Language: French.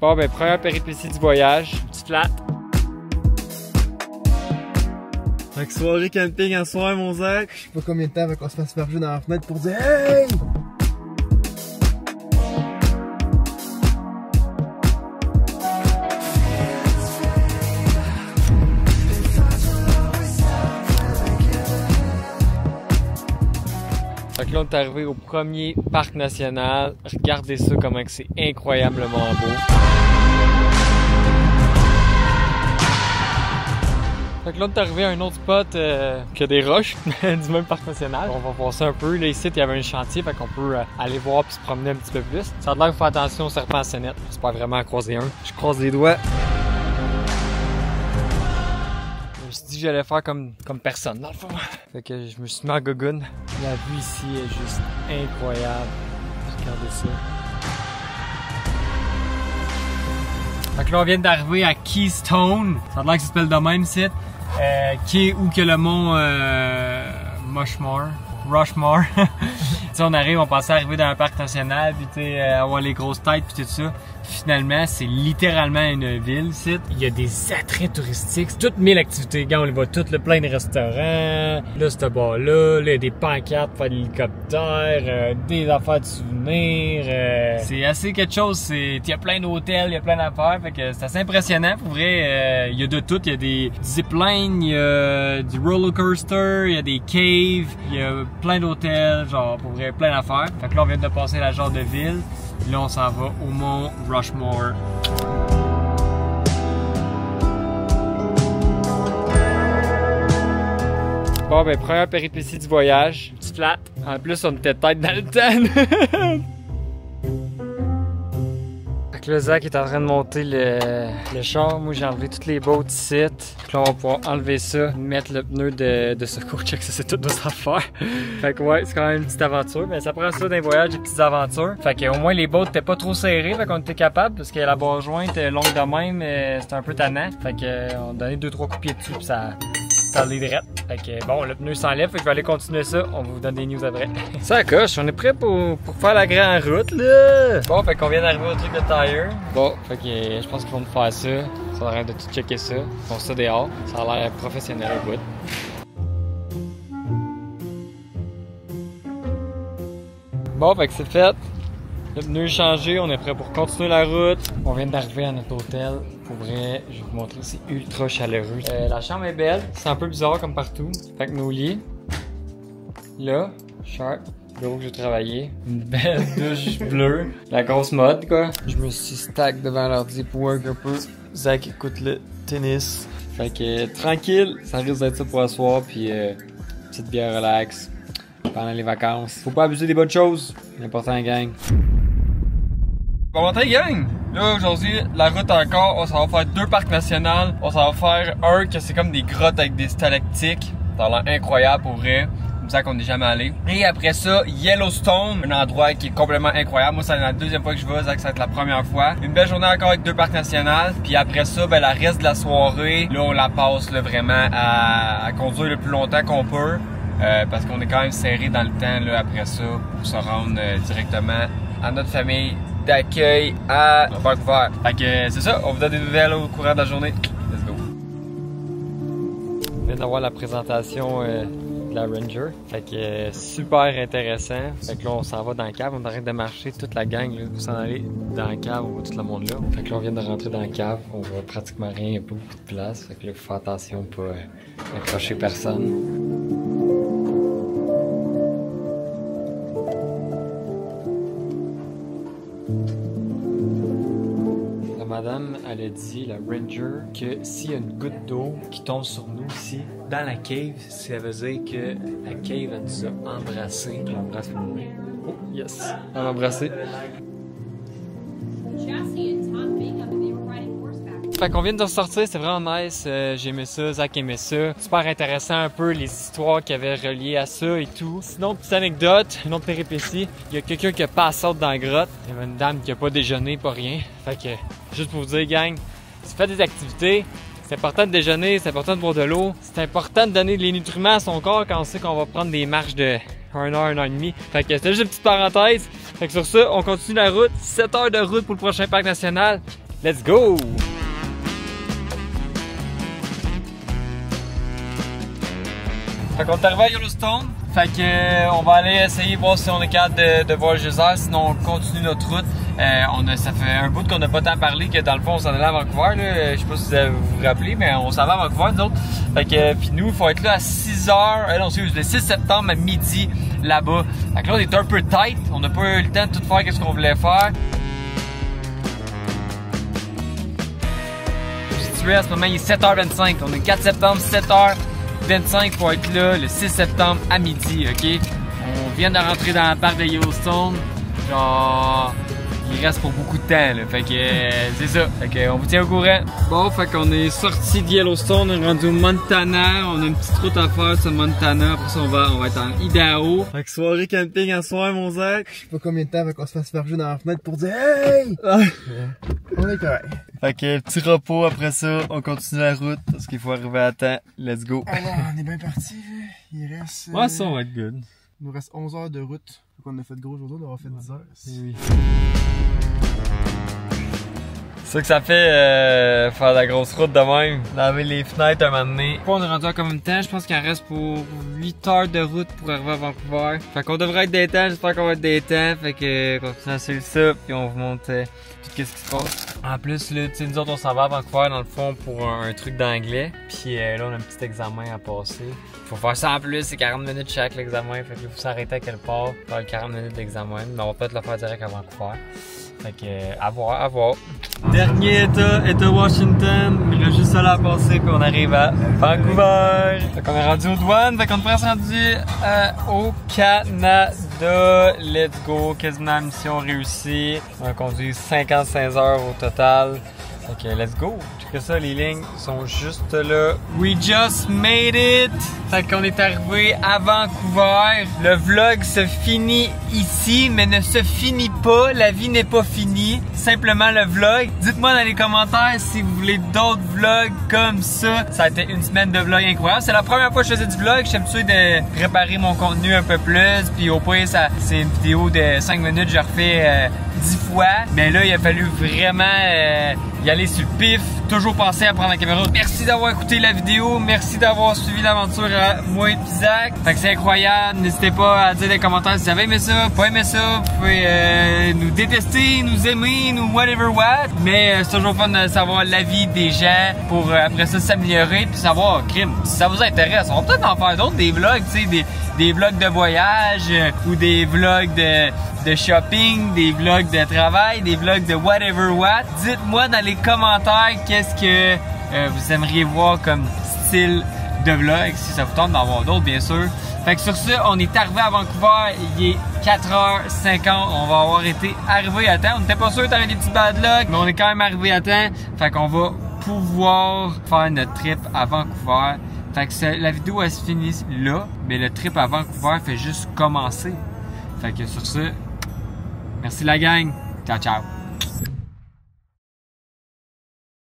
Bon, ben, première péripétie du voyage, petite flat. Fait que soirée camping à soir, mon Zach. Je sais pas combien de temps avant qu'on se fasse faire jouer dans la fenêtre pour dire hey! Fait que là, on est arrivé au premier parc national. Regardez ça, comment c'est incroyablement beau. Fait que là, on est arrivé à un autre spot qui a des roches du même parc national. On va voir ça un peu. Là, ici, il y avait un chantier, fait qu'on peut aller voir puis se promener un petit peu plus. Ça a l'air qu'il faut attention aux serpents à sonnette. J'espère vraiment en croiser un. Je croise les doigts. Je me suis dit que j'allais faire comme personne, dans le fond. Fait que je me suis mis en gogoune. La vue ici est juste incroyable. Regardez ça. Fait que là, on vient d'arriver à Keystone. Ça a l'air que ça s'appelle de même site. Qui est où que le mont Rushmore. T'sais, on arrive, on pensait arriver dans un parc national, puis avoir les grosses têtes, puis tout ça. Finalement, c'est littéralement une ville, site. Il y a des attraits touristiques, toutes 1000 activités. Regarde, on les voit toutes, plein de restaurants. Là, ce bar-là, il y a des pancartes, faire de l'hélicoptère, des affaires de souvenirs. C'est assez quelque chose. Il y a plein d'hôtels, il y a plein d'affaires. Fait que c'est assez impressionnant. Pour vrai, il y a de tout. Il y a des ziplines, il y a du roller coaster, il y a des caves, il y a plein d'hôtels, genre pour vrai, plein d'affaires. Fait que là, on vient de passer la genre de ville. Là, on s'en va au mont Rushmore. Bon, ben, première péripétie du voyage. Petite flat. En plus, on était tête dans le temps. Fait que là, Zach est en train de monter le char. Moi, j'ai enlevé toutes les bottes ici. Fait que là, on va pouvoir enlever ça, mettre le pneu de secours. Check ça, c'est toutes nos affaires. Fait que ouais, c'est quand même une petite aventure. Mais ça prend ça d'un voyage, des petites aventures. Fait que au moins, les bottes étaient pas trop serrées. Fait qu'on était capable. Parce que la barre jointe longue de même, c'était un peu tannant. Fait que on a donné 2-3 coups de pied dessus. Puis ça l'aiderait. Fait que bon, le pneu s'enlève, fait que je vais aller continuer ça. On vous donne des news après. Ça coche, on est prêt pour faire la grande route là. Bon, fait qu'on vient d'arriver au truc de tire. Bon, fait que je pense qu'ils vont nous faire ça. Ça a l'air de tout checker ça. Ils font ça dehors. Ça a l'air professionnel au bout. Bon, fait que c'est fait. Le pneu est changé, on est prêt pour continuer la route. On vient d'arriver à notre hôtel. Pour vrai, je vais vous montrer, c'est ultra chaleureux. La chambre est belle, c'est un peu bizarre comme partout. Fait que nos lits. Là, sharp, bureau que j'ai travaillé. Une belle douche bleue. La grosse mode, quoi. Je me suis stack devant l'ordi pour work un peu. Zach écoute le tennis. Fait que tranquille, ça risque d'être ça pour ce soir. Puis petite bière relax pendant les vacances. Faut pas abuser des bonnes choses. L'important, gang. Bon matin, gang! Là, aujourd'hui, la route encore, on s'en va faire 2 parcs nationaux. On s'en va faire un que c'est comme des grottes avec des stalactiques. Ça a l'air incroyable pour vrai. Comme ça qu'on n'est jamais allé. Et après ça, Yellowstone, un endroit qui est complètement incroyable. Moi, c'est la deuxième fois que je vais, ça va être la première fois. Une belle journée encore avec 2 parcs nationaux. Puis après ça, ben, la reste de la soirée, là, on la passe là, vraiment à conduire le plus longtemps qu'on peut. Parce qu'on est quand même serré dans le temps là, après ça pour se rendre directement à notre famille d'accueil à Vancouver. Fait que c'est ça, on vous donne des nouvelles au courant de la journée. Let's go! On vient d'avoir la présentation de la Ranger. Fait que super intéressant. Fait que là on s'en va dans la cave, on arrête de marcher toute la gang là, pour s'en aller dans la cave, on voit tout le monde là. Fait que là on vient de rentrer dans la cave, on voit pratiquement rien, il n'y a pas beaucoup de place. Fait que là faut faire attention pour pas accrocher personne. Madame, elle a dit, la Ranger, que s'il y a une goutte d'eau qui tombe sur nous ici, dans la cave, ça veut dire que la cave, elle nous a embrassés. Je l'embrasse pour nous. Oh, yes! Elle m'a embrassé. Fait qu'on vient de ressortir, c'est vraiment nice. J'ai aimé ça, Zach aimait ça. Super intéressant un peu les histoires qu'il y avait reliées à ça et tout. Sinon, petite anecdote, une autre péripétie. Il y a quelqu'un qui a passé dans la grotte. Il y avait une dame qui a pas déjeuné, pas rien. Fait que, juste pour vous dire, gang, si vous faites des activités, c'est important de déjeuner, c'est important de boire de l'eau. C'est important de donner les nutriments à son corps quand on sait qu'on va prendre des marches de 1 heure, 1 heure et demie. Fait que c'était juste une petite parenthèse. Fait que sur ça, on continue la route. 7 heures de route pour le prochain parc national. Let's go! Fait qu'on est arrivé à Yellowstone. Fait que on va aller essayer voir si on est capable de voir le geyser, sinon on continue notre route. Ça fait un bout qu'on n'a pas tant parlé que dans le fond on s'en allait à Vancouver. Là. Je sais pas si vous vous rappelez, mais on s'en va à Vancouver nous autres. Fait que puis nous, il faut être là à 6h. Non, c'est le 6 septembre à midi là-bas. Fait que là on est un peu tight. On n'a pas eu le temps de tout faire ce qu'on voulait faire. À ce moment, il est 7h25. On est le 4 septembre, 7h25 pour être là le 6 septembre à midi, ok? On vient de rentrer dans le parc de Yellowstone. Genre, il reste pour beaucoup de temps, là. Fait que c'est ça. Fait que on vous tient au courant. Bon, fait qu'on est sorti de Yellowstone, on est rendu au Montana. On a une petite route à faire sur Montana. Après ça, on va être en Idaho. Fait que soirée camping à soir, mon Zach. Je sais pas combien de temps avant qu'on se fasse farger dans la fenêtre pour dire hey! On est correct. Fait que petit repos après ça, on continue la route parce qu'il faut arriver à temps. Let's go. Alors, on est bien parti. Il reste. Ouais, ça va être good. Il nous reste 11 heures de route. Faut qu'on a fait gros aujourd'hui, on aura fait 10 heures. Oui. C'est ça que ça fait faire la grosse route de même. Laver les fenêtres un moment donné. On est rendu à combien de temps? Je pense qu'il en reste pour 8 heures de route pour arriver à Vancouver. Fait qu'on devrait être des temps, j'espère qu'on va être des temps. Fait que continuez à suivre ça, puis on vous montre tout ce qui se passe. En plus, là, tu sais, nous autres on s'en va à Vancouver dans le fond pour un truc d'anglais. Puis là on a un petit examen à passer. Faut faire ça en plus, c'est 40 minutes chaque l'examen. Fait que là, faut s'arrêter à quelque part, faire 40 minutes d'examen. Mais on va peut-être le faire direct à Vancouver. Fait que, à voir, à voir. Dernier État Washington. Il reste juste ça là à passer, puis on arrive à Vancouver. Fait qu'on est rendu aux douanes, fait qu'on est presque rendu au Canada. Let's go, quasiment mission réussie. On a conduit 55 heures au total. Fait que, let's go. Check ça, les lignes sont juste là. We just made it! Fait qu'on est arrivé à Vancouver. Le vlog se finit ici, mais ne se finit pas. La vie n'est pas finie. Simplement le vlog. Dites-moi dans les commentaires si vous voulez d'autres vlogs comme ça. Ça a été une semaine de vlog incroyable. C'est la première fois que je faisais du vlog. Je suis habitué de préparer mon contenu un peu plus. Puis au point, c'est une vidéo de 5 minutes. Je refais 10 fois. Mais là, il a fallu vraiment y aller sur le pif. Toujours penser à prendre la caméra. Merci d'avoir écouté la vidéo. Merci d'avoir suivi l'aventure à moi et Zach. Fait que c'est incroyable. N'hésitez pas à dire dans les commentaires si vous avez aimé ça, pas aimé ça. Vous pouvez nous détester, nous aimer, nous whatever what. Mais c'est toujours fun de savoir l'avis des gens pour après ça s'améliorer puis savoir, crime, si ça vous intéresse. On va peut-être en faire d'autres, des vlogs, tu sais, des vlogs de voyage ou des vlogs de shopping, des vlogs de travail, des vlogs de whatever what. Dites-moi dans les commentaires qu'est-ce que vous aimeriez voir comme style de vlog, si ça vous tente d'en voir d'autres bien sûr. Fait que sur ce, on est arrivé à Vancouver, il est 4h50, on va avoir été arrivé à temps. On n'était pas sûr d'arriver des petits bad luck, mais on est quand même arrivé à temps. Fait qu'on va pouvoir faire notre trip à Vancouver. Fait que la vidéo elle se finit là, mais le trip à Vancouver fait juste commencer. Fait que sur ce, merci la gang, ciao ciao.